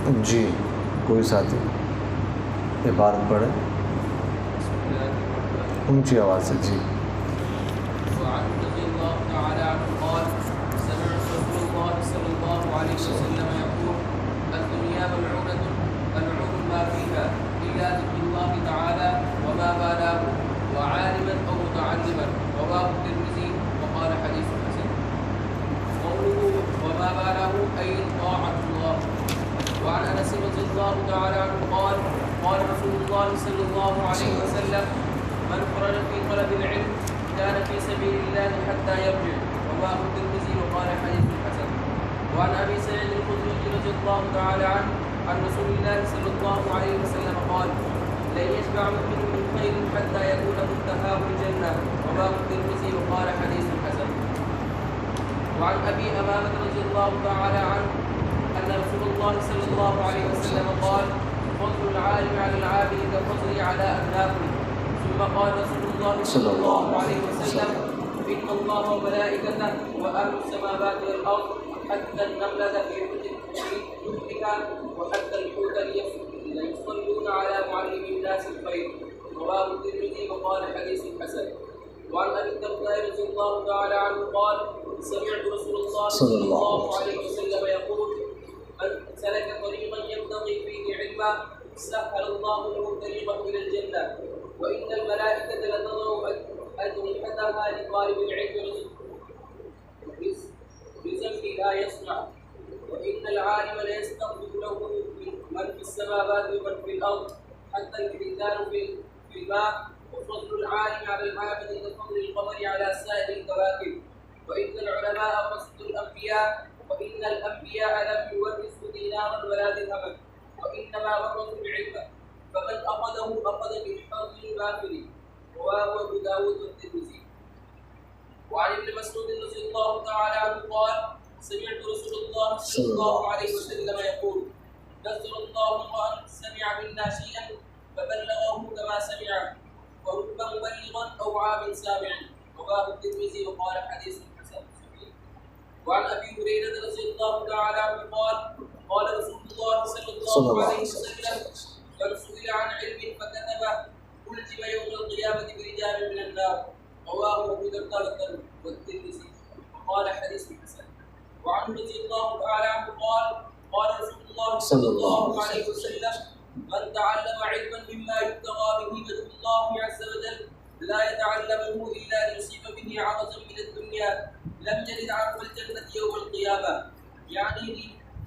جی کوئی ساتھی عبارت پڑھے اونچی آواز سے. جی. وعن رضي الله تعالى عنه قال سمعت رسول الله صلى الله عليه وسلم يقول الدنيا ملعونة ملعون ما فيها إلا ذكر الله تعالى وما بالاه وعالما أو متعلما. رواه الترمذي وقال حديث حسن. قوله وما بالاه أي طاعة الله. وعن أنس رضي الله تعالى عنه قال قال رسول الله صلى الله عليه وسلم من خرج في طلب العلم كان في سبيل الله حتى يرجع. رواه الترمذي وقال حديث حسن. وعن ابي سعيد الخدري رضي الله تعالى عنه عن رسول الله صلى الله عليه وسلم قال لن يشبع مؤمن من خير حتى يكون منتهاه الجنه. رواه الترمذي وقال حديث حسن. وعن ابي امامه رضي الله تعالى عنه ان رسول الله صلى الله عليه وسلم قال فضل العالم على العابد كفضلي على ادناكم. ثم قال رسول الله صلى الله عليه وسلم إن الله وملائكته وأهل السماوات والأرض حتى النملة في حجرها وحتى الحوت ليصلون على معلم الناس الخير. رواه الترمذي وقال حديث حسن. وعن أبي الدرداء رضي الله تعالى عنه قال سمعت رسول الله صلى الله عليه وسلم يقول من سلك طريقا يبتغي فيه علما سهل الله له طريقا إلى الجنة. وإن الملائكة لتضع أجنحتها لطالب العلم بذنب لا يصنع. وإن العالم ليستغفر له من في السماوات ومن في الأرض حتى الحيتان في الماء. وفضل العالم على العابد كفضل القمر على سائر الكواكب. وإن العلماء ورثة الأنبياء وإن الأنبياء لم يورثوا دينارا ولا درهما وإنما ورثوا العلم فمن أخذه أخذ بالحظ الوافر. رواه أبو داود والترمذي. وعن ابن مسعود رضي الله تعالى عنه قال سمعت رسول الله صلى الله عليه وسلم يقول نزل الله امرأ سمع منا شيئا فبلغه كما سمع ورب مبلغا أو عام سامع. رواه الترمذي وقال حديث حسن صحيح. وعن أبي هريرة رضي الله تعالى عنه قال قال رسول الله صلى الله عليه وسلم من سئل عن علم فكتبه ألزم يوم القيامة برجال من النار. رواه أبو داود والترمذي وقال حديث حسن. وعنه رضي الله تعالى عنه قال قال رسول الله صلى الله عليه وسلم من تعلم علما مما يبتغى به وجه الله عز وجل لا يتعلمه إلا ليصيب به عرضا من الدنيا لم يجد عرض الجنة يوم القيامة يعني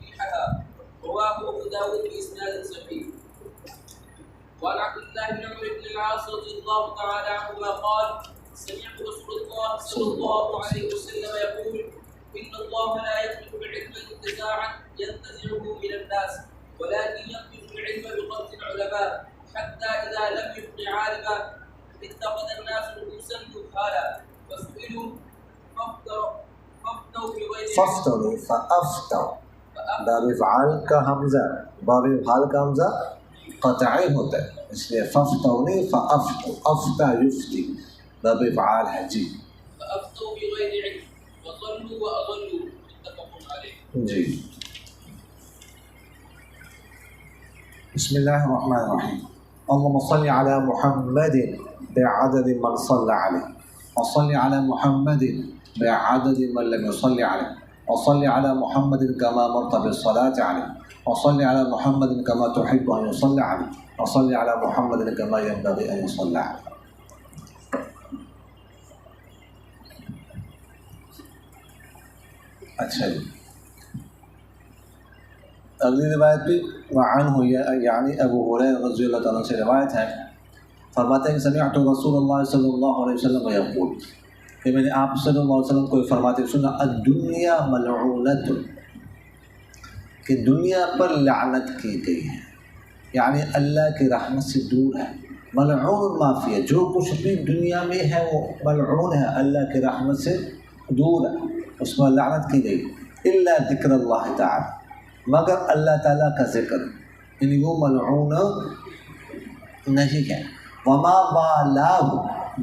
ريحها. رواه أبو داود بإسناد صحيح. وعن عبد الله بن عمرو بن العاص رضي الله تعالى عنهما قال سمعت رسول الله صلى الله عليه وسلم يقول إن الله لا يترك العلم انتزاعا ينتزعه من الناس ولكن يقبض العلم بقبض العلماء حتى إذا لم يبق عالما اتخذ الناس رؤوسا جهالا فسئلوا فافتوا بغير فافتوا باب افعال کا حمزہ باب افعال کا حمزہ قطعی ہوتا ہے اس لیے فافتوا نہیں فافتوا افتا یفتی باب افعال ہے. جی فافتوا بغير علم وضلوا واضلوا متفق عليه. جی بسم اللہ الرحمن الرحیم. اللهم صل على محمد بعدد من صلى عليه وصل على محمد بعدد من لم يصل عليه وصل على محمد كما مرت بالصلاة عليه وصل على محمد كما تحب أن يصلى عليه وصل على محمد كما ينبغي أن يصلى عليه. اچھا جی اگلی روایت بھی وعنہ یعنی ابو ہریرہ رضی اللہ تعالیٰ سے روایت ہے. فرماتے ہیں کہ سمعت رسول اللہ صلی اللہ علیہ وسلم یقول کہ میں نے آپ صلی اللہ علیہ وسلم کو فرماتے سنا الدنیا ملعونۃ کہ دنیا پر لعنت کی گئی ہے یعنی اللہ کی رحمت سے دور ہے. ملعون ما فی ہے جو کچھ بھی دنیا میں ہے وہ ملعون ہے اللہ کی رحمت سے دور ہے اس میں لعنت کی گئی. الا ذکر اللہ تعالی مگر اللہ تعالیٰ کا ذکر یعنی وہ ملعون نہیں ہے. وما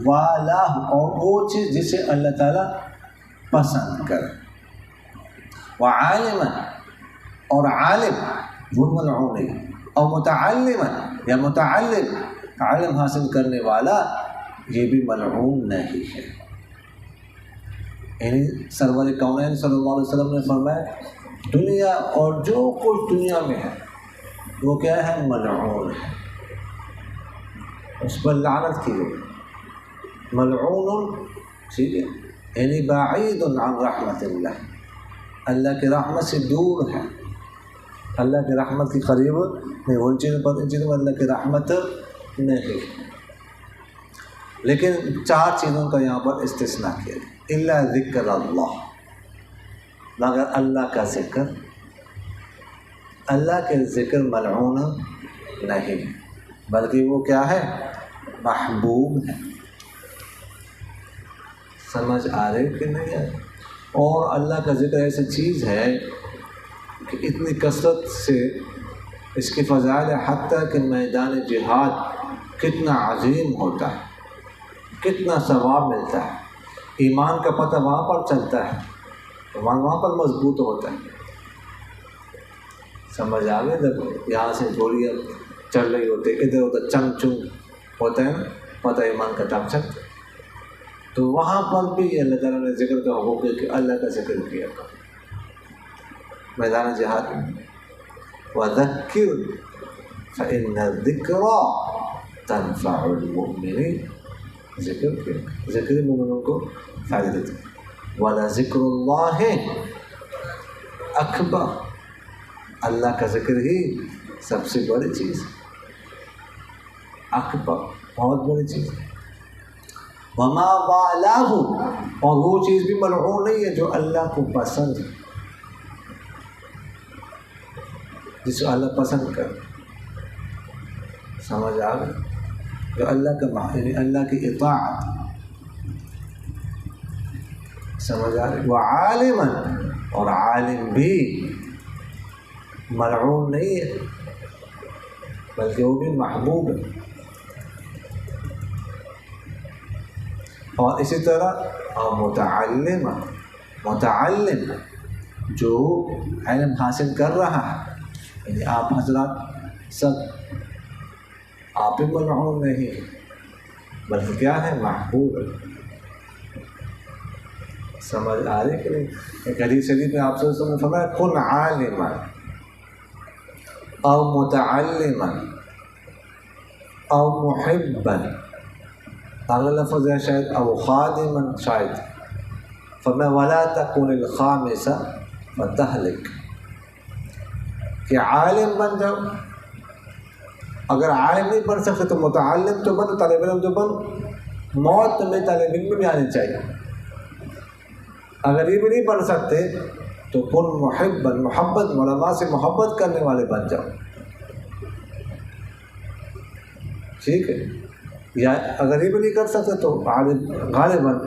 والاہ اور وہ چیز جسے اللہ تعالیٰ پسند کرے. وعالما اور عالم وہ ملعون ہے. اور متعلما یا متعلم علم حاصل کرنے والا یہ بھی ملعون نہیں ہے. یعنی سرور کونین صلی اللہ علیہ وسلم نے فرمایا دنیا اور جو کچھ دنیا میں ہے وہ کیا ہے؟ ملعون ہے، اس پر لعنت کی گئی. ملعون، ٹھیک ہے، یعنی بعید عن رحمت اللہ، اللہ کی رحمت سے دور ہے، اللہ کی رحمت کے قریب نہیں. ان چیزوں پر اللہ کی رحمت نہیں. لیکن 4 چیزوں کا یہاں پر استثناء کیا گیا. الا ذکر اللہ، مگر اللہ کا ذکر، اللہ کے ذکر ملعون نہیں بلکہ وہ کیا ہے؟ محبوب ہے. سمجھ آ رہے کہ نہیں ہے؟ اور اللہ کا ذکر ایسی چیز ہے کہ اتنی کثرت سے اس کی فضائل حتیٰ کہ میدان جہاد کتنا عظیم ہوتا ہے، کتنا ثواب ملتا ہے. ایمان کا پتہ وہاں پر چلتا ہے، ایمان وہاں پر مضبوط ہوتا ہے. سمجھ آ گئے؟ جب یہاں سے گولیاں چل رہی ہوتی ہے، ادھر ادھر چنگ چنگ ہوتا ہے نا، پتہ ایمان کا تب چلتا ہے. تو وہاں پر بھی اللہ تعالیٰ نے ذکر کا حکم کیا کہ اللہ کا ذکر کیا میدان جہاد میں. وَذَكِّرْ فَإِنَّ الذِّكْرَىٰ تَنفَعُ الْمُؤْمِنِينَ. ذکر مومنوں کو فائدہ دیتا ہے. وَلَذِكْرُ اللَّهِ اکبر، اللہ کا ذکر ہی سب سے بڑی چیز، اکبر، بہت بڑی چیز. وَمَا وَالَاهُ، اور وہ چیز بھی ملعون نہیں ہے جو اللہ کو پسند ہے، جس کو اللہ پسند کرے. سمجھ آ گئی؟ جو اللہ کا یعنی اللہ کی اطاعت. سمجھ آ رہی؟ وَعَالِمًا، اور عالم بھی ملعون نہیں ہے بلکہ وہ بھی محبوب ہے. اور اسی طرح متعلم، متعلم جو علم حاصل کر رہا ہے، یعنی آپ حضرات سب، آپ بھی ملعون نہیں بلکہ کیا ہے؟ محبوب ہے. سمجھ آ رہی کہ نہیں؟ ایک حدیث شریف میں آپ صلی اللہ علیہ وسلم نے فرمایا کن عالما او متعلما او محبا، اگلا لفظ ہے شاید او خادما، شاید فرمایا ولا تکن الخامس فتہلک، کہ عالم بن جاؤ. اگر عالم نہیں بن سکتے تو متعلم تو بن، طالب علم تو بن. موت میں طالب علم میں بھی آنی چاہیے. اگر یہ بھی نہیں بن سکتے تو کن محبا، محبت، علماء سے محبت کرنے والے بن جاؤ. ٹھیک ہے؟ یا اگر یہ بھی نہیں کر سکتے تو عالم غالباً،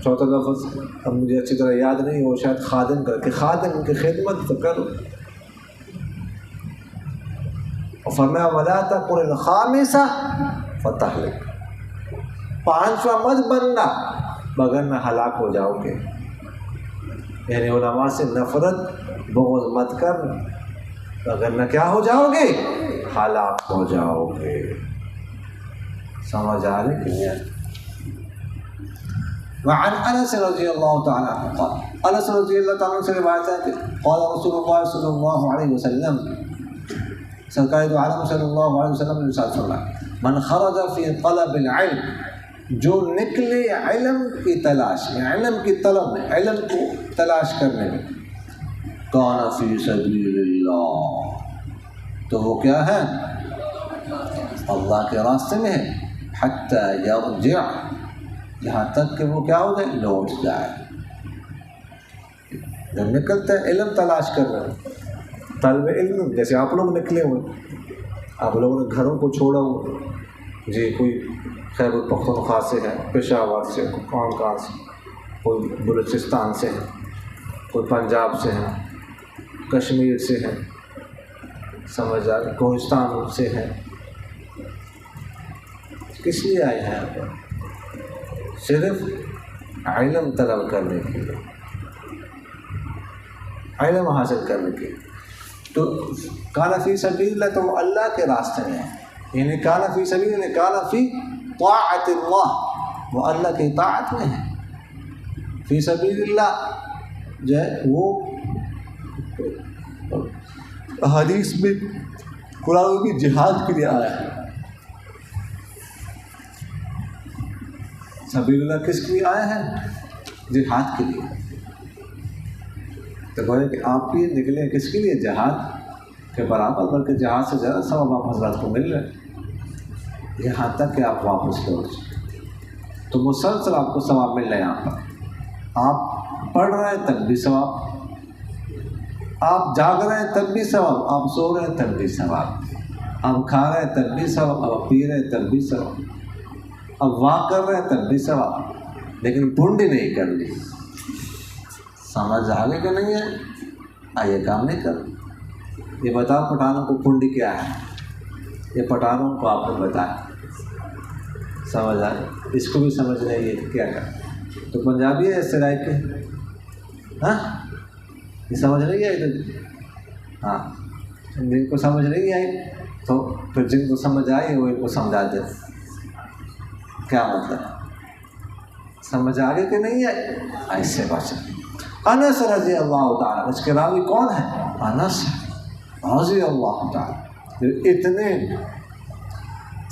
چوتھا لفظ اب مجھے اچھی طرح یاد نہیں ہو، شاید خادم کر کے، خادم کی خدمت تو کرو. اور فرمایا ولا تکن الخامس فتہلک، 5واں مت بننا مگر نہ ہلاک ہو جاؤ گے. یعنی علماء سے نفرت بغض مت کر مگر نہ کیا ہو جاؤ گے؟ ہلاک ہو جاؤ گے. سمجھ آ رہی کہ وعن انس رضی اللہ تعالیٰ عنہ قال، انس رضی اللہ تعالیٰ عنہ سے روایت ہے کہ قال رسول اللہ صلی اللہ علیہ وسلم، سرکار دو عالم صلی اللہ علیہ وسلم نے ارشاد فرمایا من خرج فی طلب العلم، جو نکلے علم کی تلاش میں، علم کی طلب میں، علم کو تلاش کرنے میں، کان فی سبیل اللہ، تو وہ کیا ہے؟ اللہ کے راستے میں ہے. حتی یرجع، یہاں تک کہ وہ کیا ہو جائے؟ لوٹ جائے. جب نکلتے ہیں علم تلاش کر رہے ہیں، طالب علم جیسے آپ لوگ نکلے ہوئے، آپ لوگوں نے گھروں کو چھوڑا ہوا، جی کوئی خیبر پختونخوا سے ہے، پشاور سے، کوئی کہاں سے، کوئی بلوچستان سے ہے، کوئی پنجاب سے ہے، کشمیر سے ہے، سمجھ آ رہی، کوہستان سے ہے. کس لیے آئے ہیں یہاں پر؟ صرف علم طلب کرنے کے لیے، علم حاصل کرنے کے لیے. تو تو کان فی سبیل اللہ تو وہ اللہ کے راستے میں ہے، یعنی کان فی سبیل اللہ کان فی طاعت اللہ، وہ اللہ کی طاعت میں ہے۔ فی سبیل اللہ جو ہے وہ حدیث میں قرآن کی جہاد کے لیے آیا ہے۔ سبیل اللہ کس کے لیے آیا ہے؟ جہاد کے لیے۔ تو گویا کہ آپ یہ نکلے کس کے لیے؟ جہاد کے برابر، بلکہ جہاد سے زیادہ ثواب آپ حضرات کو مل رہے ہیں، یہاں تک کہ آپ واپس لوٹ جائیں تو مسلسل آپ کو ثواب مل رہا ہے۔ یہاں پر آپ پڑھ رہے ہیں تب بھی ثواب، آپ جاگ رہے ہیں تب بھی ثواب، آپ سو رہے ہیں تب بھی ثواب، آپ کھا رہے ہیں تب بھی ثواب، آپ پی رہے ہیں تب بھی ثواب، اب واک کر رہے ہیں تب بھی ثواب، لیکن پنڈی نہیں کر لی۔ سمجھ آگے کہ نہیں ہے؟ آئیے کام نہیں کر۔ یہ بتاؤ پٹھانوں کو پنڈی کیا ہے؟ یہ پٹھانوں کو آپ نے بتایا، سمجھ آئے؟ اس کو بھی سمجھ نہیں ہے کیا کر۔ تو پنجابی ہے اس سے رائے کے، ہاں یہ سمجھ نہیں آئی تو ہاں، جن کو سمجھ نہیں آئی تو پھر جن کو سمجھ آئی وہ ان کو سمجھا دے۔ کیا مطلب؟ سمجھ آگے کہ نہیں آئی؟ ایسے بچا۔ انس رضی اللہ تعالیٰ، اس کے راوی کون ہے؟ انس رضی اللہ تعالیٰ، اتنے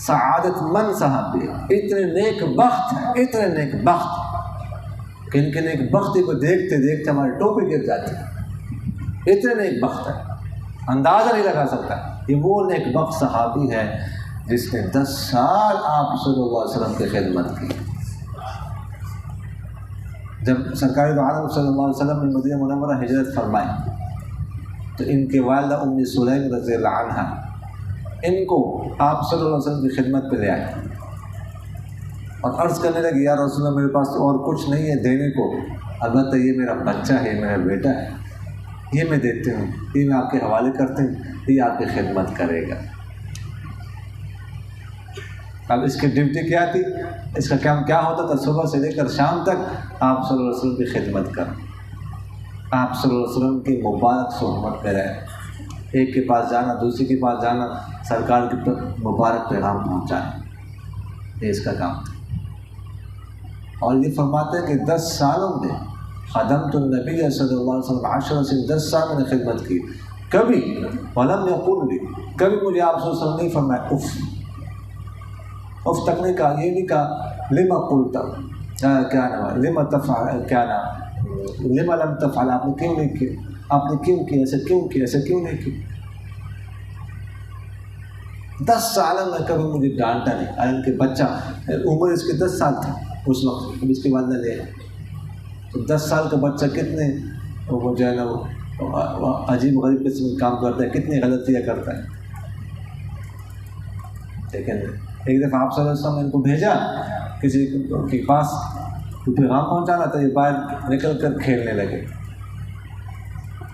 سعادت مند صحابی، اتنے نیک بخت ہیں، اتنے نیک بخت کہ ان کے نیک بختی کو دیکھتے دیکھتے ہماری ٹوپی گر جاتی ہے، اتنے نیک بخت ہے اندازہ نہیں لگا سکتا۔ یہ وہ نیک بخت صحابی ہے جس نے 10 سال آپ صلی اللہ علیہ وسلم کی خدمت کی۔ جب سرکار دو عالم صلی اللہ علیہ وسلم نے مدینہ منورہ ہجرت فرمائی تو ان کے والدہ ام سلیم رضی اللہ عنہ ان کو آپ صلی اللہ علیہ وسلم کی خدمت پہ لے آئے اور عرض کرنے لگے، یا رسول اللہ میرے پاس تو اور کچھ نہیں ہے دینے کو، البتہ یہ میرا بچہ ہے، میرا بیٹا ہے، یہ میں دیتے ہوں، یہ میں آپ کے حوالے کرتے ہوں، یہ آپ کی خدمت کرے گا۔ اب اس کی ڈیوٹی کیا تھی؟ اس کا کام کیا ہوتا تھا؟ صبح سے لے کر شام تک آپ صلی اللہ علیہ وسلم کی خدمت کر، آپ صلی اللہ علیہ وسلم کی مبارک صحبت پہ رہے، ایک کے پاس جانا، دوسرے کے پاس جانا، سرکار کی مبارک پیغام پہنچانا، یہ اس کا کام تھا۔ اور یہ فرماتے ہیں کہ 10 سالوں میں خدمت النبی صلی اللہ علیہ وسلم 10 سے 10 سال میں نے خدمت کی، کبھی ولم یقل لی، کبھی مجھے آپ صلی اللہ علیہ وسلم نہیں فرمایا اف تک نہیں کہا، یہ نہیں کہا لما قلت کیا نام لما تفعل، کیا نام لما لم تفعل، آپ نے کیوں نہیں کیا، آپ نے کیوں کیا، ایسے کیوں کیا، ایسے کیوں نہیں کیا۔ 10 سال میں کبھی مجھے ڈانٹا نہیں، ان کے بچہ عمر اس کی 10 سال تھا اس وقت، اب اس کے والدہ لے آئے تو 10 سال کا بچہ کتنے وہ جو ہے نا وہ عجیب غریب قسم کا کام کرتا ہے، کتنی غلطیاں کرتا ہے۔ لیکن ایک دفعہ آپ صلی اللہ علیہ وسلم نے ان کو بھیجا کسی کے پاس پیغام پہنچانا تھا، یہ باہر نکل کر کھیلنے لگے،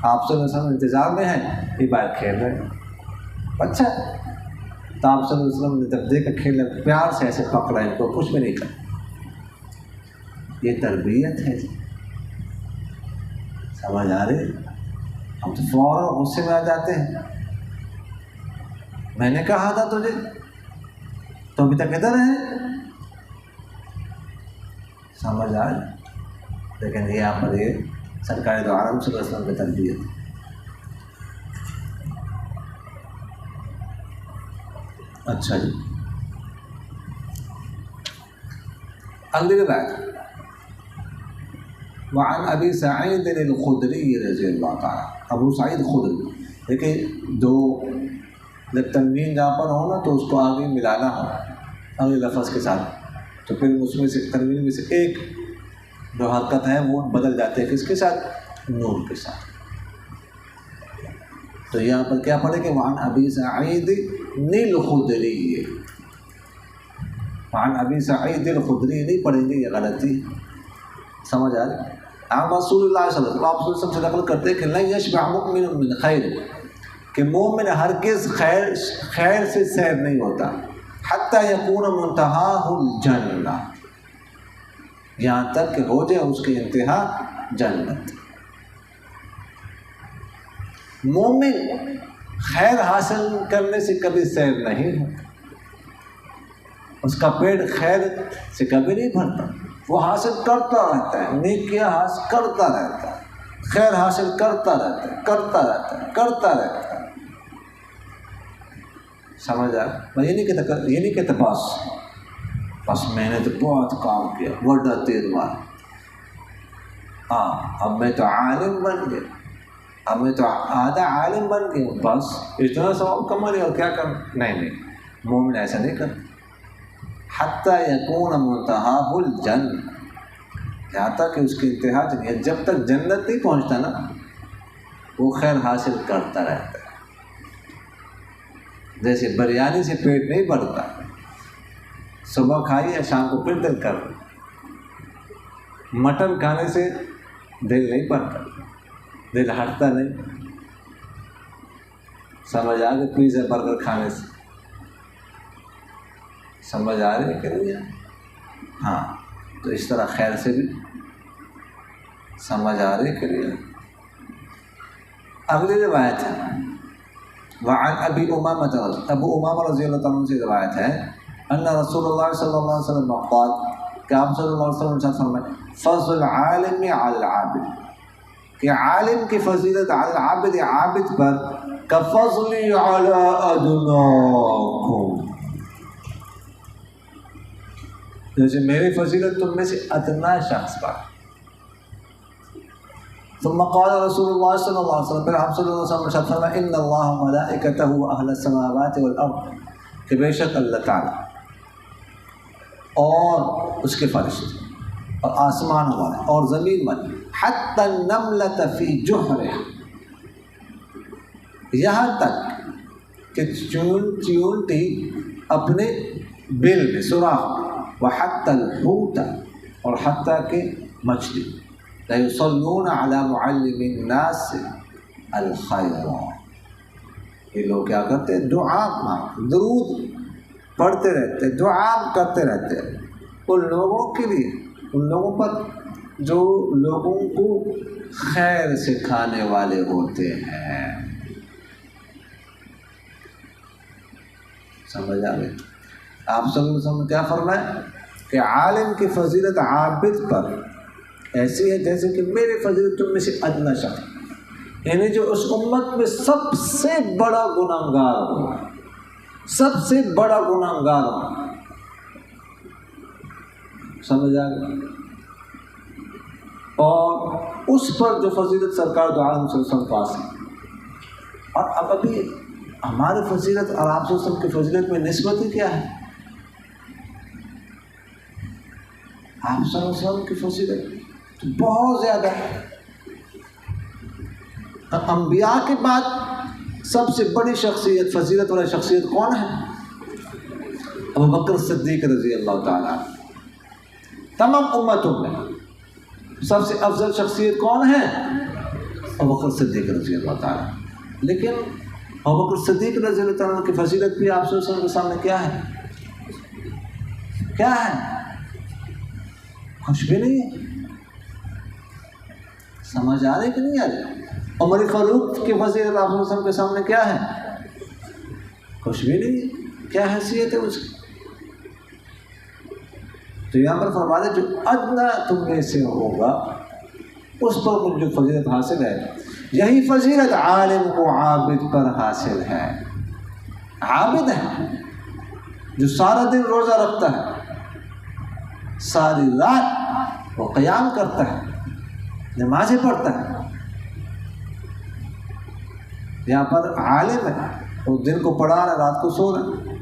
آپ صلی اللہ علیہ وسلم انتظار میں ہیں، یہ باہر کھیل رہے ہیں، اچھا تو آپ صلی اللہ علیہ وسلم نے جب دیکھ کر کھیل رہے پیار سے ایسے پکڑا ان کو، کچھ بھی نہیں کر۔ یہ تربیت ہے، سمجھ آ رہی؟ ہم تو فوراً غصے میں آ جاتے ہیں، میں نے کہا تھا تجھے تو ابھی تک ادھر ہے، سمجھ آئے؟ لیکن یہاں پر یہ سرکار دو عالم صلی اللہ علیہ وسلم کی تربیت۔ اچھا جی، اگلی روایت وعن ابی سعید الخدری رضی اللہ تعالیٰ، ابو سعید خدری، دیکھیں دو جب تنوین جہاں پر ہو نا تو اس کو آگے ملانا ہو اگلے لفظ کے ساتھ، تو پھر اس میں سے تنوین میں سے ایک جو حرکت ہے وہ بدل جاتے ہیں، کس کے ساتھ؟ نون کے ساتھ۔ تو یہاں پر کیا پڑھے کہ وعن ابی سعید الخدری، وعن ابی سعید الخدری نہیں پڑھیں گے، یہ غلطی سمجھ آ رہی؟ آپ رسول اللہ صلی اللہ علیہ وسلم سے نقل کرتے ہیں کہ لن یشبع مؤمن من خیر، کہ مومن ہرگز خیر سے سیر نہیں ہوتا، حتی یکون منتہاہ الجنہ، یہاں تک کہ ہو جائے اس کی انتہا جنت۔ مومن خیر حاصل کرنے سے کبھی سیر نہیں ہوتا، اس کا پیٹ خیر سے کبھی نہیں بھرتا، وہ حاصل کرتا رہتا ہے، نیکیاں حاصل کرتا رہتا ہے، خیر حاصل کرتا رہتا ہے، کرتا رہتا ہے۔ سمجھ آیا؟ یہ نہیں کہتا بس میں نے تو بہت کام کیا، وڈا تیر مار، اب میں تو عالم بن گیا، اب میں تو آدھا عالم بن گیا، بس اتنا ثواب کما لیا اور کیا کرنا؟ نہیں، مومن ایسا نہیں کرتا۔ حتیٰ یکون منتہاہ الجنہ، یہاں تک کہ اس کی انتہا جنت، جب تک جنت نہیں پہنچتا نا وہ خیر حاصل کرتا رہتا ہے۔ جیسے بریانی سے پیٹ نہیں بھرتا، صبح کھائی یا شام کو پھر دل کر، مٹن کھانے سے دل نہیں بھرتا، دل ہٹتا نہیں، سمجھ آ گئی؟ پیزا برگر کھانے سے سمجھ آ رہی ہے کہ نہیں؟ ہاں، تو اس طرح خیر سے بھی سمجھ آ رہی ہے کہ نہیں؟ اگلی روایت ہے وعن ابی امامہ، ابو امامہ رضی اللہ تعالیٰ عنہ سے روایت ہے ان رسول اللہ صلی اللہ علیہ وسلم قال کہ آپ صلی اللہ علیہ وسلم فرمائے فضل العالم علی العابد، کہ عالم کی فضیلت علی العابد، عابد پر کفضلی علی ادناکم، جیسے میری فضیلت تم میں سے ادنا شخص پر۔ ثم قال رسول اللہ صلی اللہ علیہ وسلم، پھر آپ صلی اللہ علیہ وسلم فرمایا ان اللہ ملائکتہ اہل السماوات والارض، کہ بے شک اللہ تعالیٰ اور اس کے فرشتے اور آسمان والے اور زمین والے، حتی النملۃ فی جحرها، یہاں تک کہ چیونٹی اپنے بل میں سوراخ، وحتی الحوت، اور حتیٰ کہ مچھلی، لَيُصَلُّونَ عَلَى مُعَلِّمِ النَّاسِ الْخَيْرَ، یہ لوگ کیا کرتے ہیں؟ دعا، درود پڑھتے رہتے، دعا کرتے رہتے ان لوگوں کے لیے، ان لوگوں پر جو لوگوں کو خیر سکھانے والے ہوتے ہیں۔ سمجھ آ گئی؟ آپ صلی اللہ علیہ وسلم نے کیا فرمایا کہ عالم کی فضیلت عابد پر ایسی ہے جیسے کہ میری فضیلت تم میں سے ادنا شخص، یعنی جو اس امت میں سب سے بڑا گناہگار ہو، سب سے بڑا گناہگار ہو۔ سمجھ آ گیا؟ اور اس پر جو فضیلت سرکار دو عالم صلی اللہ علیہ وسلم پاس ہے۔ اور اب ابھی ہماری فضیلت اور آپ صلی اللہ علیہ وسلم کی فضیلت میں نسبت ہی کیا ہے؟ آپ صلی اللہ علیہ وسلم کی فضیلت تو بہت زیادہ ہے۔ انبیاء کے بعد سب سے بڑی شخصیت، فضیلت والی شخصیت کون ہے؟ ابو بکر صدیق رضی اللہ تعالیٰ۔ تمام امتوں میں سب سے افضل شخصیت کون ہے؟ ابو بکر صدیق رضی اللہ تعالیٰ۔ لیکن ابو بکر صدیق رضی اللہ تعالیٰ کی فضیلت بھی آپ صلی اللہ علیہ وسلم کے سامنے کیا ہے؟ کیا ہے؟ کچھ بھی نہیں ہے۔ سمجھ آ رہی کہ نہیں آ رہی؟ عمر فاروق کی فضیلت آپ صلی اللہ علیہ وسلم کے سامنے کیا ہے؟ کچھ بھی نہیں ہے۔ کیا حیثیت ہے اس کی؟ تو یہاں پر فرمایا جو ادنا تم میں سے ہوگا اس پر مجھے جو فضیلت حاصل ہے، یہی فضیلت عالم کو عابد پر حاصل ہے۔ عابد ہے جو سارا دن روزہ رکھتا ہے، ساری رات وہ قیام کرتا ہے، نمازیں پڑھتا ہے۔ یہاں پر عالم ہے، وہ دن کو پڑھا رہا ہے، رات کو سو رہا ہے،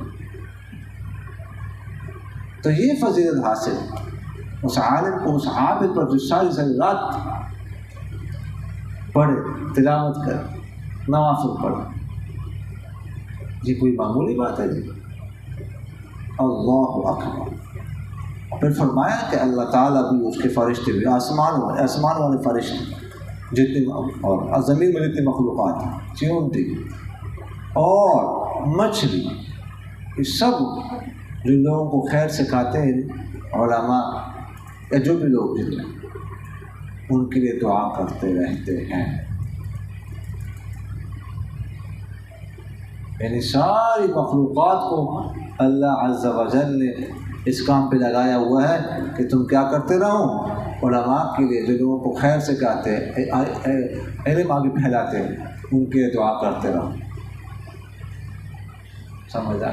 تو یہ فضیلت حاصل ہے اس عالم کو، اس عابد پر جو ساری رات پڑھے، تلاوت کرے، نوافل پڑھے۔ یہ کوئی معمولی بات ہے جی؟ اللہ اکبر۔ پھر فرمایا کہ اللہ تعالیٰ بھی، اس کے فرشتے بھی، آسمان والے فرشتے جتنے اور زمین میں جتنی مخلوقات ہیں، چیونٹی اور مچھلی، یہ سب جو لوگوں کو خیر سکھاتے ہیں، علماء یا جو بھی لوگ جتنے، ان کے لیے دعا کرتے رہتے ہیں۔ یعنی ساری مخلوقات کو اللہ عز و جل نے اس کام پہ لگایا ہوا ہے کہ تم کیا کرتے رہو، علماء کے لیے جو لوگوں کو خیر سے کہتے ہیں، علم آگے پھیلاتے ہیں، ان کے دعا کرتے رہو. سمجھا؟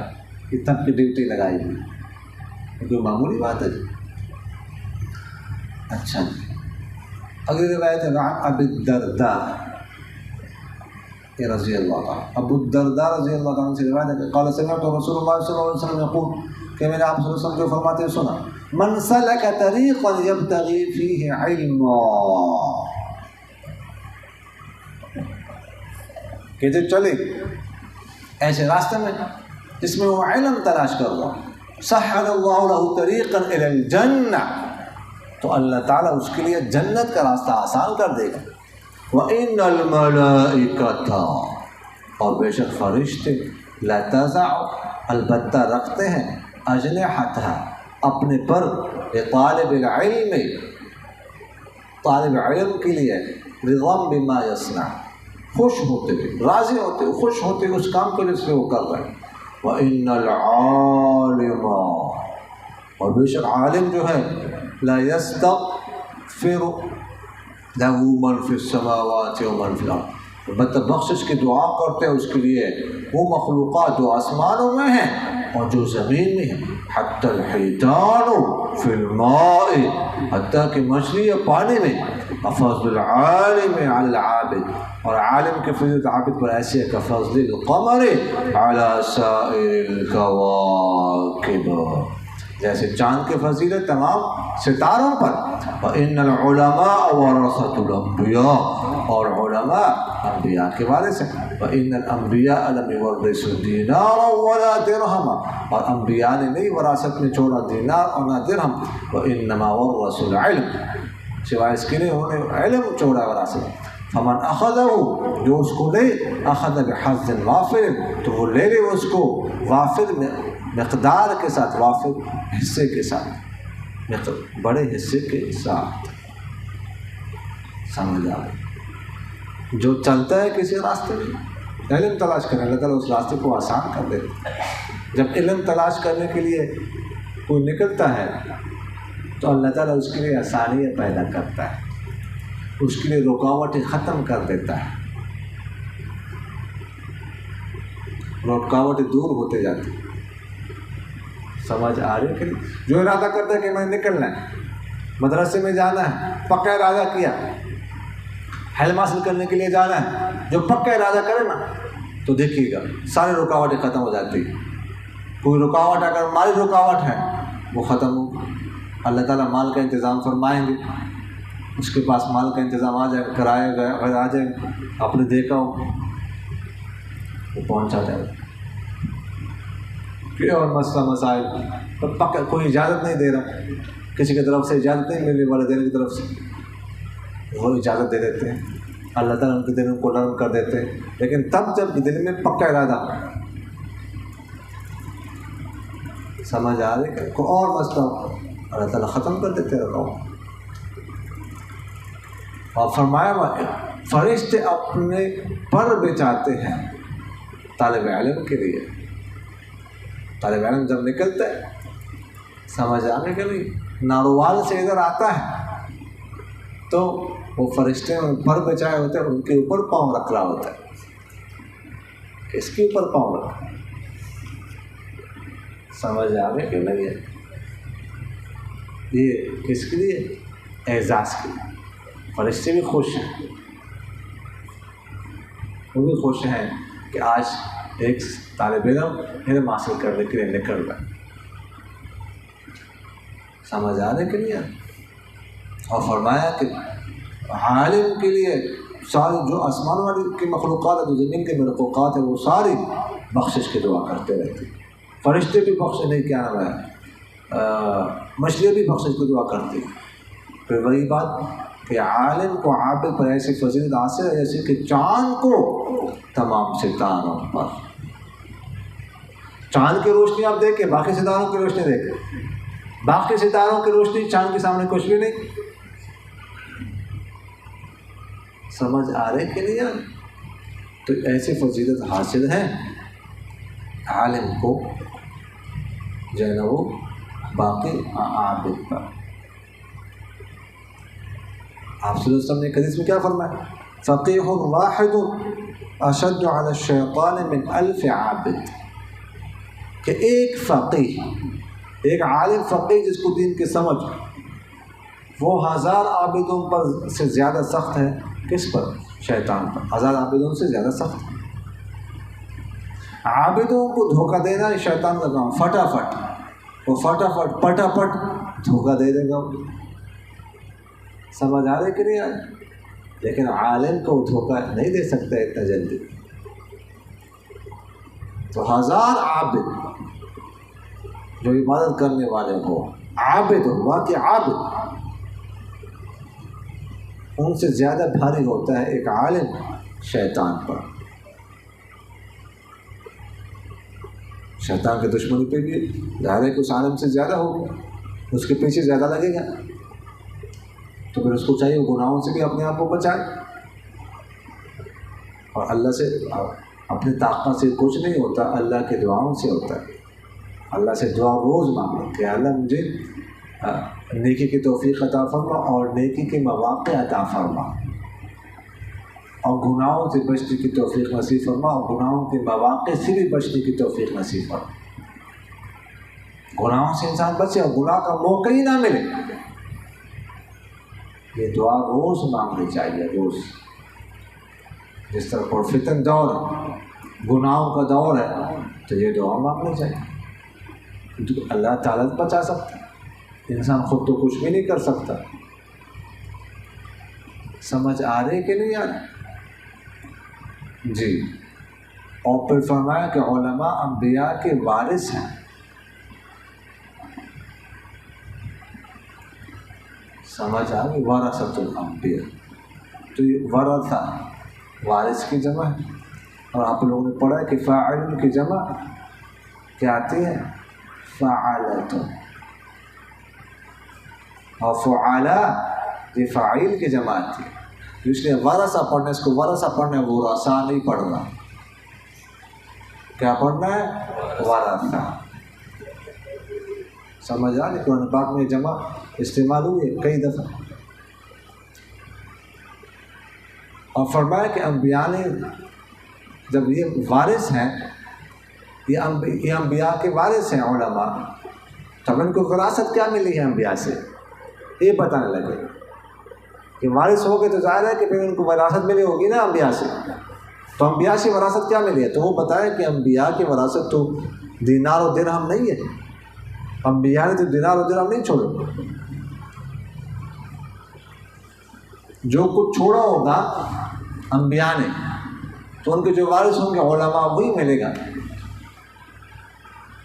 یہ تب کی ڈیوٹی لگائی ہوئی، کوئی معمولی بات ہے. اچھا اگلی روایت ہے ابی الدرداء رضی اللہ عنہ. ابو الدرداء رضی اللہ عنہ سے روایت ہے کہ قال سمعت رسول اللہ صلی اللہ علیہ وسلم یقول کہ میں نے آپ صلی اللہ علیہ وسلم جو فرماتے ہیں سنا، من سلک طریقا یبتغی فیہ علما، کہ جو چلے ایسے راستے میں جس میں وہ علم تلاش کر رہا، سہل اللہ لہ طریقا الی الجنہ، تو اللہ تعالیٰ اس کے لیے جنت کا راستہ آسان کر دے گا. وَإِنَّ الْمَلَائِكَةَ، اور بے شک فرشتے، لَتَضَعُ، البتہ رکھتے ہیں، أَجْنِحَتَهَا، اپنے پر، لِطَالِبِ الْعِلْمِ، طالب علم کے لیے، رِضًا بِمَا يَصْنَعُ، خوش ہوتے ہوئے، راضی ہوتے ہوئے، خوش ہوتے ہوئے اس کام کو جس سے وہ کر رہے ہیں. وَإِنَّ الْعَالِمَ، اور بے شک عالم جو ہے، لا يستغفر له من في السماوات ومن في الارض، البتہ بخشش کی دعا کرتے ہیں اس کے لیے وہ مخلوقات جو آسمانوں میں ہیں اور جو زمین میں ہیں. حتی الحیتان فی الماء، حتیٰ کہ مچھلی پانی میں. فضل العالم علی العابد، اور عالم کے فضیلت عابد پر ایسی ہے کہ فضل القمر علی سائر الکواکب، جیسے چاند کے فضیلت تمام ستاروں پر. وَإِنَّ الْعُلَمَاءَ وَرَثَةُ الْأَنْبِيَاء، اور علماء انبیاء کے وارث ہیں. وَإِنَّ الْأَنْبِيَاءَ لَمْ يُوَرِّثُوا دِينَارًا وَلَا دِرْهَمًا، اور انبیاء نے نہیں وراثت میں چھوڑا دینار اور نہ درہم. وَإِنَّمَا وَرَّثُوا الْعِلْمَ، سوائے اس کے لیے انہوں نے علم چھوڑا وراثت. فمن اخذہ، جو اس کو لے، اخذ بحظ وافر، تو وہ لے لے اس کو وافر مقدار کے ساتھ، وافر حصے کے ساتھ، بڑے حصے کے ساتھ. سمجھ آ رہی؟ جو چلتا ہے کسی راستے میں علم تلاش کرنے، اللہ تعالیٰ اس راستے کو آسان کر دیتا ہے. جب علم تلاش کرنے کے لیے کوئی نکلتا ہے تو اللہ تعالیٰ اس کے لیے آسانیاں پیدا کرتا ہے، اس کے لیے رکاوٹیں ختم کر دیتا ہے، رکاوٹیں دور ہوتے جاتی. سمجھ آ رہی ہے؟ کہ جو ارادہ کرتا ہے کہ میں نکلنا ہے، مدرسے میں جانا ہے، پکا ارادہ کیا، علم حاصل کرنے کے لیے جانا ہے، جو پکا ارادہ کرے نا تو دیکھیے گا ساری رکاوٹیں ختم ہو جاتی ہیں. کوئی رکاوٹ اگر مالی رکاوٹ ہے وہ ختم ہو، اللہ تعالیٰ مال کا انتظام فرمائیں گے، اس کے پاس مال کا انتظام آ جائے، کرائے گئے اگر آ جائے، آپ نے دیکھا ہو وہ پہنچا جائے. اور مسئلہ مسائل پکا کوئی اجازت نہیں دے رہا، کسی کی طرف سے اجازت نہیں مل رہی، والدین کی طرف سے وہ اجازت دے دیتے ہیں، اللہ تعالیٰ ان کے دل کو نرم کر دیتے ہیں. لیکن تب جب دل میں پکا ارادہ، سمجھ آ رہی کہ کوئی اور مسئلہ اللہ تعالیٰ ختم کر دیتے ہیں. اور فرمایا فرشتے اپنے پر بچھاتے ہیں طالب علم کے لیے. طالب علم جب نکلتا ہے سمجھ آنے کے لیے ناروال سے ادھر آتا ہے تو وہ فرشتے پر بچائے ہوتے ہیں، ان کے اوپر پاؤں رکھ رہا ہوتا ہے. اس کے اوپر پاؤں رکھ، سمجھ آنے کے لیے یہ کس کے لیے؟ اعزاز کے لیے. فرشتے بھی خوش ہیں، وہ بھی خوش ہیں کہ آج ایک طالب علم حاصل کرنے کے لیے نکل رہا ہے. سمجھ آنے کے لیے. اور فرمایا کہ عالم کے لیے ساری جو آسمان والی کی مخلوقات ہے، جو زمین کے مخلوقات ہے، وہ ساری بخشش کی دعا کرتے رہتے ہیں. فرشتے بھی بخش نہیں، کیا نام ہے، مچھلیاں بھی بخشش کی دعا کرتی ہیں. پھر وہی بات کہ عالم کو عابد پر ایسی فضیلت حاصل ہے جیسے کہ چاند کو تمام ستاروں پر. چاند کی روشنی آپ دیکھیں، باقی ستاروں کی روشنی دیکھیں، باقی ستاروں کی روشنی چاند کے سامنے کچھ بھی نہیں. سمجھ آ رہے کہ نہیں؟ تو ایسی فضیلت حاصل ہے عالم کو جو ہے نا وہ باقی عابد پر. آپ صلی اللہ علیہ وسلم نے حدیث میں کیا فرمایا؟ فقیہ واحد اشد علی الشیطان من 1000 عابد. کہ ایک فقیہ، ایک عالم فقیہ جس کو دین کی سمجھ، وہ 1000 عابدوں پر سے زیادہ سخت ہے. کس پر؟ شیطان پر. 1000 عابدوں سے زیادہ سخت ہے. عابدوں کو دھوکہ دینا شیطان کا کام. فٹافٹ وہ فٹافٹ پٹاپٹ دھوکہ دے دے گا. سمجھ آ رہے کہ نہیں آ رہے؟ لیکن عالم کو دھوکہ نہیں دے سکتا اتنا جلدی. تو 1000 عابد جو عبادت کرنے والے ہو، عابد ہوا کہ عابد، ان سے زیادہ بھاری ہوتا ہے ایک عالم شیطان پر. شیطان کے دشمنی پہ بھی ظاہر ہے کہ اس عالم سے زیادہ ہوگا، اس کے پیچھے زیادہ لگے گا، تو پھر اس کو چاہیے گناہوں سے بھی اپنے آپ کو بچائے. اور اللہ سے اپنی طاقت سے کچھ نہیں ہوتا، اللہ کے دعاؤں سے ہوتا ہے. اللہ سے دعا روز مانگو کہ اللہ مجھے نیکی کی توفیق عطا فرما اور نیکی کے مواقع عطا فرما، اور گناہوں سے بچنے کی توفیق نصیب فرما، اور گناہوں کے مواقع سے بھی بچنے کی توفیق نصیب فرما. گناہوں سے انسان بچے اور گناہ کا موقع ہی نہ ملے. یہ دعا روز مانگنی چاہیے، روز. جس طرح پرفتن دور ہے، گناہوں کا دور ہے، تو یہ دعا مانگنی چاہیے. اللہ تعالیٰ بچا سکتا ہے، انسان خود تو کچھ بھی نہیں کر سکتا. سمجھ آ رہی کہ نہیں آ رہی؟ جی. اور پھر فرمایا کہ علماء انبیاء کے وارث ہیں. سمجھ آ گئی؟ ورثۃ الانبیاء. تو یہ ورثہ وارث کی جمع ہے. اور آپ لوگوں نے پڑھا کہ فاعل کی جمع کیا آتی ہے؟ فعالت. اور فعالا یہ فاعل کی جمع آتی ہے. اس لیے ورثہ پڑھنا، اس کو ورثہ پڑھنا ہے، ورثہ نہیں پڑھنا. کیا پڑھنا ہے؟ ورثہ. سمجھ آ رہی؟ قرآن پاک میں جمع استعمال ہوئی ہے کئی دفعہ. اور فرمایا کہ انبیاء نے جب یہ وارث ہیں، یہ انبیاء کے وارث ہیں علماء، تب ان کو وراثت کیا ملی ہے انبیاء سے، یہ بتانے لگے. کہ وارث ہو گئے تو ظاہر ہے کہ پھر ان کو وراثت ملی ہوگی نا انبیاء سے. تو انبیاء سے وراثت کیا ملی ہے؟ تو وہ بتائے کہ انبیاء کی وراثت تو دینار و درہم نہیں ہے. انبیاء نے تو دینار و درہم نہیں چھوڑے. جو کچھ چھوڑا ہوگا انبیاء نے، تو ان کے جو وارث ہوں گے علماء، وہی ملے گا.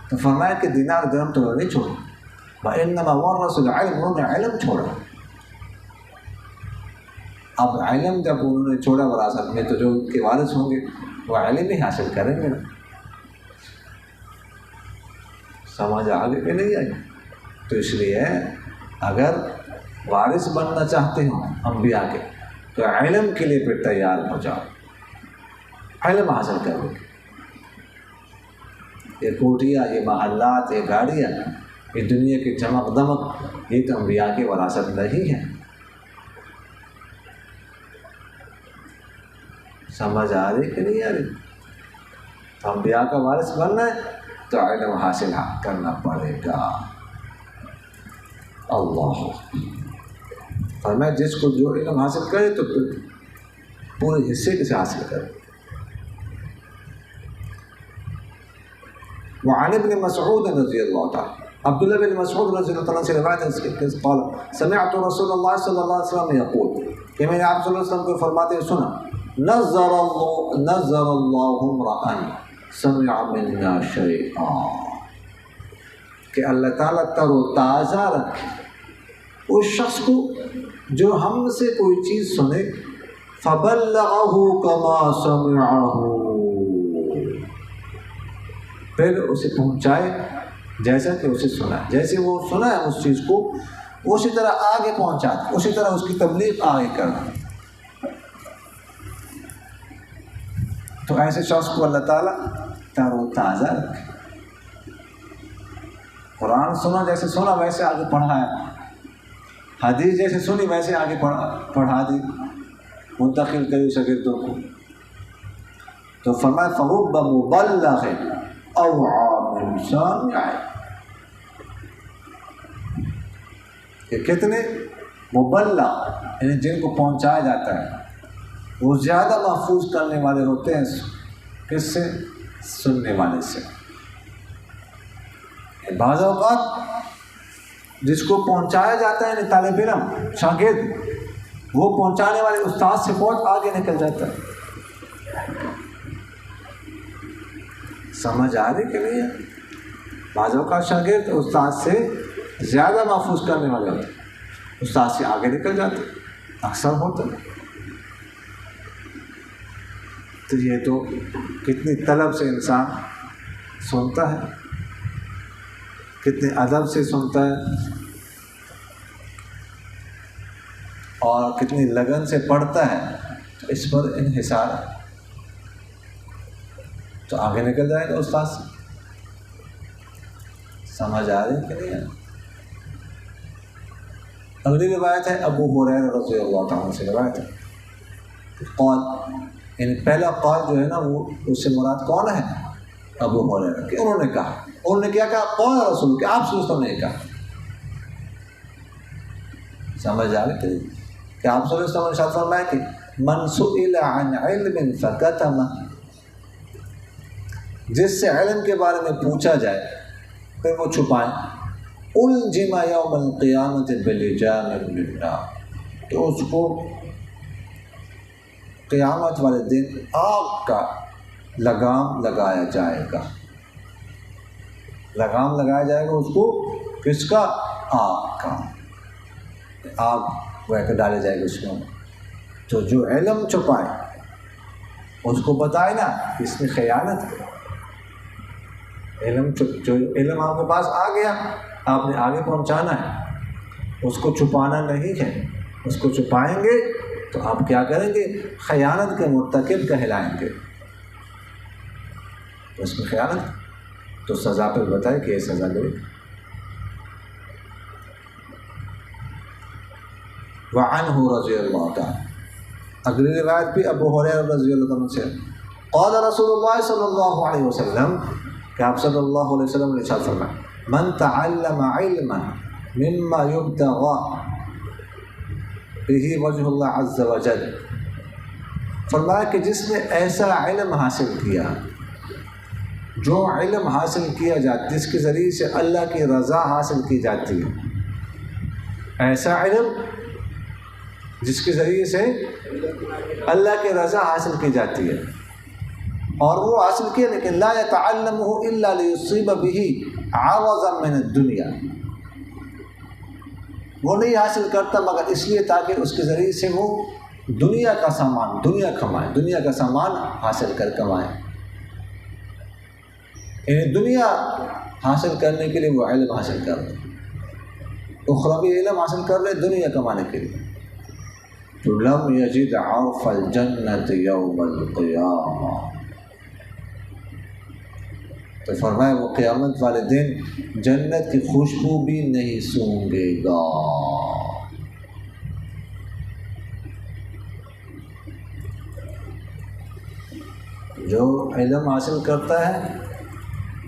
تو فرمایا کہ دینار درہم تو نہیں چھوڑا. وَإِنَّمَا وَرَّثُوا الْعِلْمَ، انہوں نے علم چھوڑا. اب علم جب انہوں نے چھوڑا وراثت میں، تو جو ان کے وارث ہوں گے وہ علم ہی حاصل کریں گے. سمجھ آگے کہ نہیں آئی؟ تو اس لیے اگر وارث بننا چاہتے ہوں انبیاء کے، تو علم کے لیے پھر تیار ہو جاؤ، علم حاصل کر لو. یہ کوٹیاں، یہ محلات، یہ گاڑیاں، یہ دنیا کی چمک دمک، یہ تو انبیاء کی وراثت نہیں ہے. سمجھ آ رہی کہ نہیں آ رہی؟ تو انبیاء کا وارث بننا ہے تو علم حاصل کرنا پڑے گا. اللہ فرمایا جس کو جو علم حاصل کرے تو پورے حصے سے حاصل کرے. وعن ابن مسعود رضی اللہ تعالی، عبداللہ بن مسعود رضی اللہ تعالیٰ سے روایت ہے، قال سمعت رسول اللہ صلی اللہ علیہ وسلم یقول، کہ میں نے آپ صلی اللہ علیہ وسلم کو فرماتے ہوئے سنا، نظر اللہ امرأ سمع منا شیئا، کہ اللہ تعالیٰ تر و تازہ رکھے اس شخص کو جو ہم سے کوئی چیز سنے، فبلغہ کما سمعہ، پھر اسے پہنچائے جیسا کہ اسے سنا، جیسے وہ سنا ہے اس چیز کو اسی طرح آگے پہنچا دے، اسی طرح اس کی تبلیغ آگے کر دے. تو ایسے شخص کو اللہ تعالیٰ تر و تازہ رکھیں. قرآن سنا جیسے سنا ویسے آگے پڑھایا، حدیث جیسے سنی ویسے آگے پڑھا دی، منتقل کری شاگردوں کو. تو فرمایا فَرُبَّ مُبَلَّغٍ أَوْعَىٰ مِن سَامِعٍ، کہ کتنے مبلغ یعنی جن کو پہنچایا جاتا ہے وہ زیادہ محفوظ کرنے والے ہوتے ہیں کس سے؟ سننے والے سے. بعض اوقات جس کو پہنچایا جاتا ہے یعنی طالب علم شاگرد، وہ پہنچانے والے استاد سے بہت آگے نکل جاتا ہے. سمجھ آ رہی کہ نہیں ہے؟ بعض اوقات شاگرد استاد سے زیادہ محفوظ کرنے والے ہوتے ہیں، استاد سے آگے نکل جاتے ہیں، اکثر ہوتا ہے. تو یہ تو کتنی طلب سے انسان سنتا ہے، کتنے ادب سے سنتا ہے اور کتنی لگن سے پڑھتا ہے. تو اس پر انحصار ہے، تو آگے نکل جائے گا استاد سے. سمجھ آ رہی کہ نہیں ہے؟ اگلی روایت ہے ابو ہریرہ رضی اللہ تعالیٰ سے روایت ہے قول، یعنی پہلا قول جو ہے نا وہ اس سے مراد کون ہے؟ ابو ہریرہ، کہ انہوں نے کہا. انہوں نے کیا کہا؟ قول رسول، کہ آپ سے نے کہا. سمجھ آ گئی کہ آپ صلی اللہ علیہ وسلم نے ارشاد فرمایا کہ من سئل عن علم فکتم، جس سے علم کے بارے میں پوچھا جائے پھر وہ چھپائیں، الجم یوم القیامت بلجام من نار، تو اس کو قیامت والے دن آگ کا لگام لگایا جائے گا. لگام لگایا جائے گا اس کو، کس کا؟ آگ کا. آگ وہ ڈالے جائے گا اس میں. تو جو علم چھپائے اس کو بتائے نا کہ اس میں خیانت ہے. جو علم آپ کے پاس آ گیا آپ نے آگے پہنچانا ہے، اس کو چھپانا نہیں ہے. اس کو چھپائیں گے تو آپ کیا کریں گے؟ خیانت کے مرتکب کہلائیں گے. اس میں خیانت تو سزا پہ بتائے کہ یہ سزا لے. وعنہ رضی اللہ تعالی، اگلی روایت بھی ابو ہریرہ رضی اللہ عنہ سے قال رسول اللہ صلی اللہ علیہ وسلم، کہ آپ صلی اللہ علیہ وسلم نے ارشاد فرمایا من تعلم علما مما یبتغى به وجہ اللہ عز وجل، فرمایا کہ جس نے ایسا علم حاصل کیا، جو علم حاصل کیا جاتا جس کے ذریعے سے اللہ کی رضا حاصل کی جاتی ہے، ایسا علم جس کے ذریعے سے اللہ کی رضا حاصل کی جاتی ہے، اور وہ حاصل کیا لیکن لا يتعلمه الا ليصيب به عوضا من الدنيا، وہ نہیں حاصل کرتا مگر اس لیے تاکہ اس کے ذریعے سے وہ دنیا کا سامان کمائے، دنیا کا سامان حاصل کر کمائے. یعنی دنیا حاصل کرنے کے لیے وہ علم حاصل کر لے، اخروی علم حاصل کر لے دنیا کمانے کے لیے. تو لم یجد عرف الجنت یوم القیامہ، تو فرمایا وہ قیامت والے دن جنت کی خوشبو بھی نہیں سونگے گا. جو علم حاصل کرتا ہے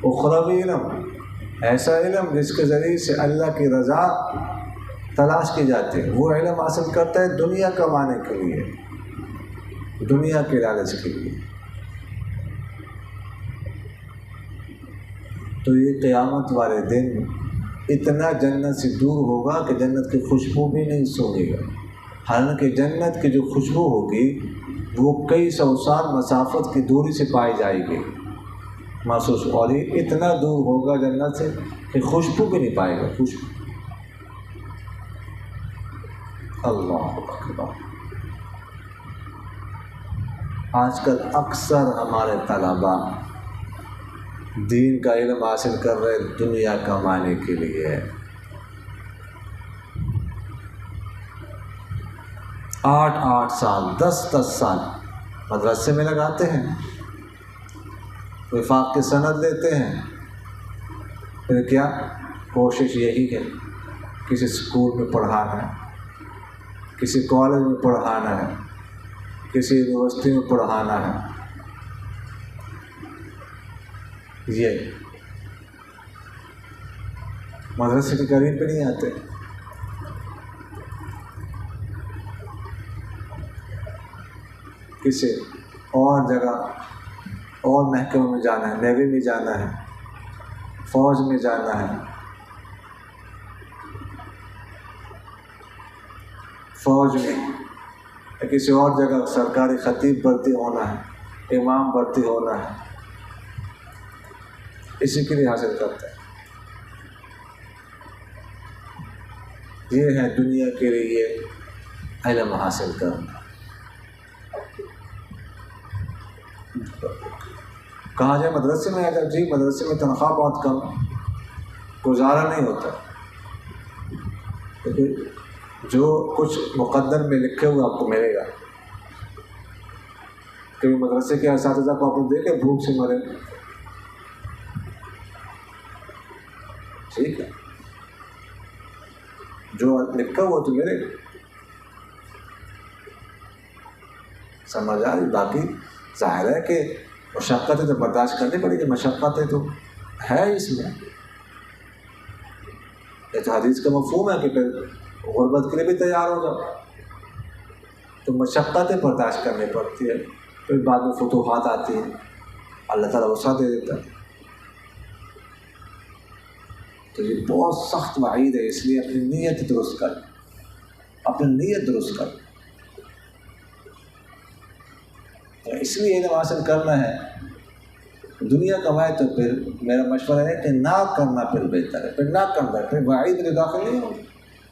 اخروی علم، ایسا علم جس کے ذریعے سے اللہ کی رضا تلاش کی جاتی ہے، وہ علم حاصل کرتا ہے دنیا کمانے کے لیے، دنیا کے لالچ کے لیے. تو یہ قیامت والے دن اتنا جنت سے دور ہوگا کہ جنت کی خوشبو بھی نہیں سونگے گا. حالانکہ جنت کی جو خوشبو ہوگی وہ کئی سو سال مسافت کی دوری سے پائی جائے گی محسوس، اور یہ اتنا دور ہوگا جنت سے کہ خوشبو بھی نہیں پائے گا. خوشبو اللہ اکبر. آج کل اکثر ہمارے طلباء دین کا علم حاصل کر رہے دنیا کمانے کے لیے. 8 سال 10 سال مدرسے میں لگاتے ہیں، وفاق کی سند لیتے ہیں، پھر کیا کوشش یہی ہے کسی اسکول میں پڑھانا ہے، کسی کالج میں پڑھانا ہے، کسی یونیورسٹی میں پڑھانا ہے. یہ مدرسے کے قریب بھی نہیں آتے. کسی اور جگہ اور محکمے میں جانا ہے، نیوی میں جانا ہے، فوج میں جانا ہے، فوج میں یا کسی اور جگہ سرکاری خطیب بھرتی ہونا ہے، امام بھرتی ہونا ہے، اسی کے لیے حاصل کرتے ہیں. یہ ہے دنیا کے لیے علم حاصل کرنا. کہا جائے مدرسے میں اگر جی مدرسے میں تنخواہ بہت کم، گزارا نہیں ہوتا، کیونکہ جو کچھ مقدر میں لکھے ہوئے آپ کو ملے گا. کبھی مدرسے کے اساتذہ کو آپ نے دیکھے بھوک سے مرے؟ ٹھیک ہے، جو لکھا ہوا تو ملے گا. سمجھ آ رہی؟ باقی ظاہر ہے کہ مشقتیں تو برداشت کرنی پڑے گی، مشقتیں تو ہے اس میں. یہ تو حدیث کا مفہوم ہے کہ پھر غربت کے لیے بھی تیار ہو جاؤ، تو مشقتیں برداشت کرنی پڑتی ہے. پھر بعد میں فتوحات آتی ہیں، اللہ تعالیٰ وسعت دے دیتا ہے. تو یہ بہت سخت وعید ہے، اس لیے اپنی نیت درست کر، اپنی نیت درست کر. اس لیے علم حاصل کرنا ہے. دنیا کمائے تو پھر میرا مشورہ ہے کہ نہ کرنا پھر بہتر ہے، پھر نہ کرنا، پھر وعید میں داخل نہیں ہو.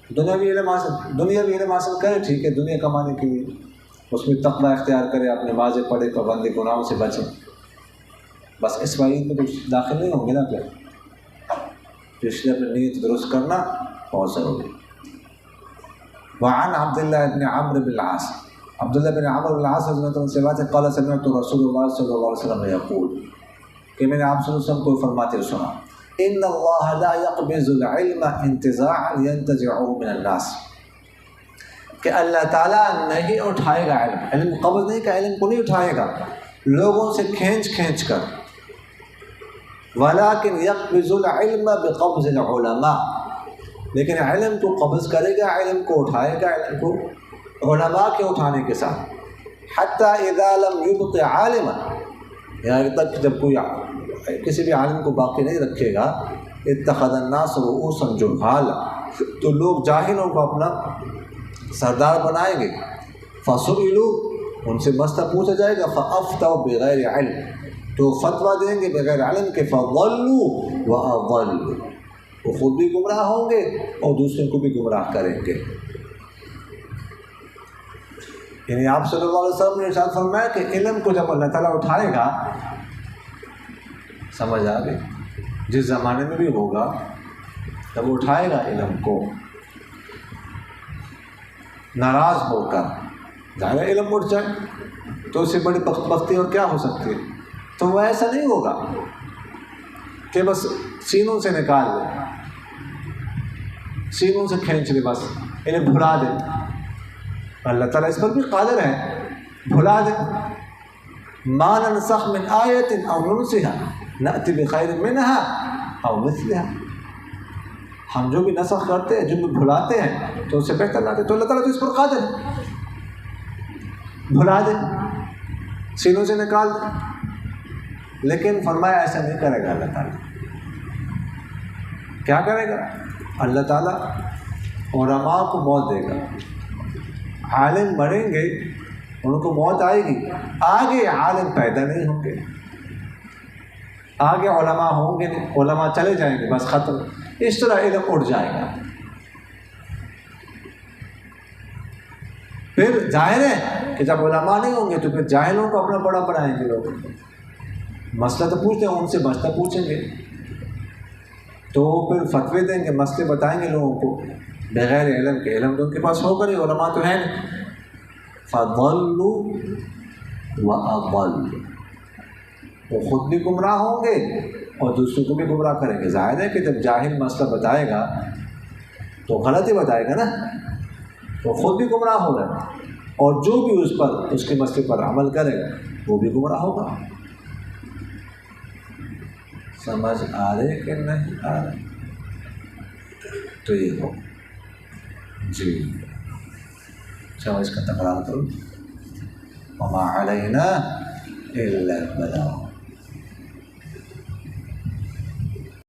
دنیاوی علم حاصل کرے، ٹھیک ہے، دنیا کمانے کے لیے اس میں تقویٰ اختیار کرے، آپ نمازیں پڑھے، پابندی گناہوں سے بچیں، بس اس وعید میں تو داخل نہیں ہوں گے نا. پھر اس لیے اپنی نیت درست کرنا بہت ضروری. وعن عبداللہ بن عمرو بن العاص، عبداللہ بن عمرو بن العاص رضی اللہ عنہ سے بات ہے، قال سمعت رسول اللہ صلی اللہ علیہ وسلم یقول، کہ میں نے آپ صلی اللہ علیہ وسلم کو فرماتے سنا، ان اللہ لا يقبض العلم انتزاعا ينتزعه من الناس، کہ اللہ تعالیٰ نہیں اٹھائے گا علم، علم قبض نہیں کا، علم کو نہیں اٹھائے گا لوگوں سے کھینچ کر، ولیکن یقبض العلم بقبض العلماء، لیکن علم کو قبض کرے گا، علم کو اٹھائے گا، علم کو علماء کے اٹھانے کے ساتھ. حتی اذا لم یبق عالما، یہاں تک جب کوئی کسی بھی عالم کو باقی نہیں رکھے گا، اتخذ الناس رؤوسا جہالا، تو لوگ جاہلوں کو اپنا سردار بنائیں گے. فسئلوا، ان سے مسئلہ پوچھا جائے گا، فافتوا بغیر علم، تو فتویٰ دیں گے بغیر علم کے، فضلوا واضلوا، وہ خود بھی گمراہ ہوں گے اور دوسروں کو بھی گمراہ کریں گے. یعنی آپ صلی اللہ علیہ وسلم نے ارشاد فرمایا کہ علم کو جب اللہ تعالیٰ اٹھائے گا، سمجھ آ گئی، جس زمانے میں بھی ہوگا جب اٹھائے گا علم کو ناراض ہو کر، ظاہر علم اٹھ جائے تو اس سے بڑی بدبختی اور کیا ہو سکتی ہے. تو وہ ایسا نہیں ہوگا کہ بس سینوں سے نکال دے، سینوں سے کھینچ لے، بس انہیں بھلا دے. اللہ تعالیٰ اس پر بھی قادر ہے، بھلا دے. ما ننسخ من آیت او ننسها نأتی بخیر منها او مثلها، ہم جو بھی نسخ کرتے ہیں، جو بھی بھلاتے ہیں تو اس سے بہتر لاتے. تو اللہ تعالیٰ تو اس پر قادر ہے، بھلا دے، سینوں سے نکال دے. لیکن فرمایا ایسا نہیں کرے گا اللہ تعالیٰ. کیا کرے گا اللہ تعالیٰ؟ علماء کو موت دے گا. عالم مریں گے، ان کو موت آئے گی، آگے عالم پیدا نہیں ہوں گے، آگے علماء ہوں گے نہیں، علماء چلے جائیں گے، بس ختم. اس طرح علم اٹھ جائے گا. پھر ظاہر ہے کہ جب علماء نہیں ہوں گے تو پھر جاہلوں کو اپنا بڑا بنائیں گے. لوگ مسئلہ تو پوچھتے ہیں، ان سے مسئلہ پوچھیں گے تو پھر فتوے دیں گے، مسئلے بتائیں گے لوگوں کو بغیر علم کے. علم تو ان کے پاس ہوگا نہیں، علماء تو ہے نہیں. فضلوا واضلوا، وہ خود بھی گمراہ ہوں گے اور دوسروں کو بھی گمراہ کریں گے. ظاہر ہے کہ جب جاہل مسئلہ بتائے گا تو غلط ہی بتائے گا نا, تو خود بھی گمراہ ہو رہا ہے اور جو بھی اس کے مسئلے پر عمل کرے گا وہ بھی گمراہ ہوگا. سمجھ آ رہے کہ نہیں آ رہے؟ تو یہ ہو جی. چلو اس کا تکرار کرو. وما علینا الا البلاغ.